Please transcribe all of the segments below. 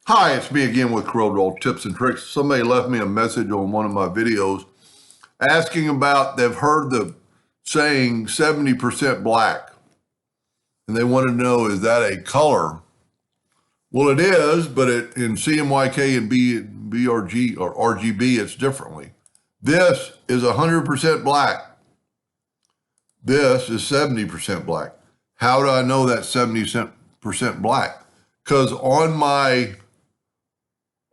Hi, it's me again with CorelDraw tips and tricks. Somebody left me a message on one of my videos asking about, they've heard the saying 70% black, and they want to know, is that a color? Well, it is, but in CMYK and BRG or RGB, it's differently. This is 100% black. This is 70% black. How do I know that's 70% black? Because on my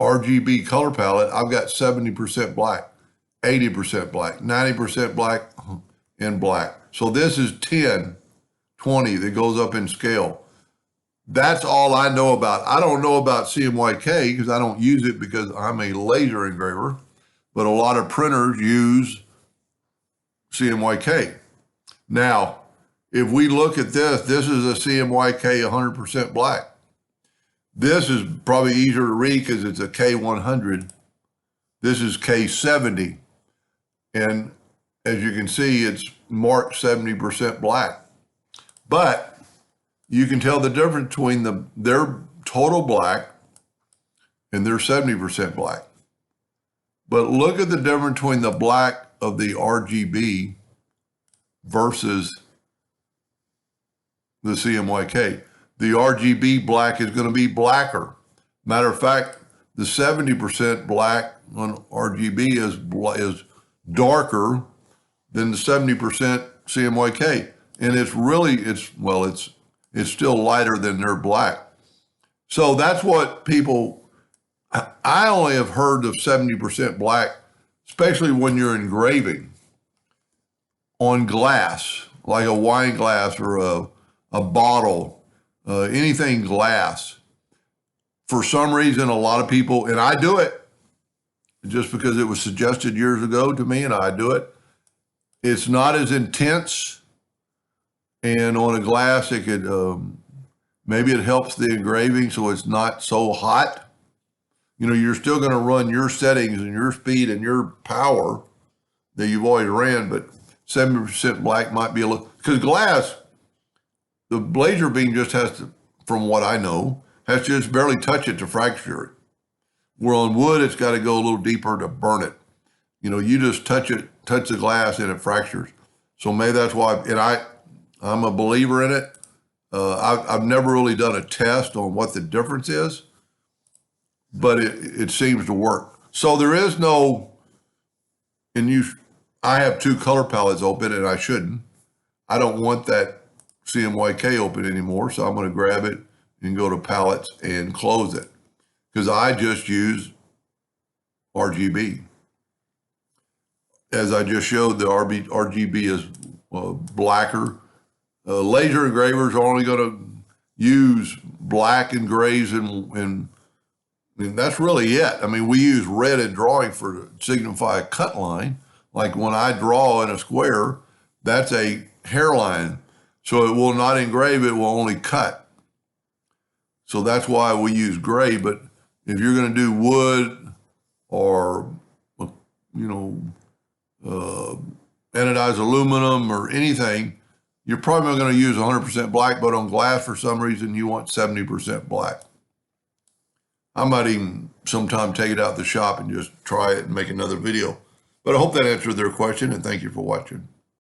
RGB color palette, I've got 70% black, 80% black, 90% black, and black. So this is 10, 20 that goes up in scale. That's all I know about. I don't know about CMYK because I don't use it because I'm a laser engraver, but a lot of printers use CMYK. Now, if we look at this, this is a CMYK 100% black. This is probably easier to read because it's a K100. This is K70. And as you can see, it's marked 70% black. But you can tell the difference between their total black and their 70% black. But look at the difference between the black of the RGB versus the CMYK. The RGB black is going to be blacker. Matter of fact, the 70% black on RGB is darker than the 70% CMYK. And it's still lighter than their black. So that's what I only have heard of 70% black, especially when you're engraving on glass, like a wine glass or a bottle. Anything glass. For some reason, a lot of people, and I do it just because it was suggested years ago to me, and I do it. It's not as intense, and on a glass, it could maybe it helps the engraving so it's not so hot. You know, you're still going to run your settings and your speed and your power that you've always ran, but 70% black might be a little, because glass, the laser beam just has to, from what I know, has to just barely touch it to fracture it. Where on wood, it's got to go a little deeper to burn it. You know, you just touch the glass and it fractures. So maybe that's why, and I'm a believer in it. I've never really done a test on what the difference is, but it seems to work. So there is no, I have two color palettes open and I shouldn't. I don't want that CMYK open anymore, so I'm going to grab it and go to palettes and close it because I just use RGB. As I just showed, the RGB is blacker. Laser engravers are only going to use black and grays, and that's really it. I mean, we use red in drawing to signify a cut line. Like when I draw in a square, that's a hairline. So it will not engrave, it will only cut. So that's why we use gray. But if you're going to do wood or, anodized aluminum or anything, you're probably going to use 100% black, but on glass, for some reason, you want 70% black. I might even sometime take it out the shop and just try it and make another video. But I hope that answered their question, and thank you for watching.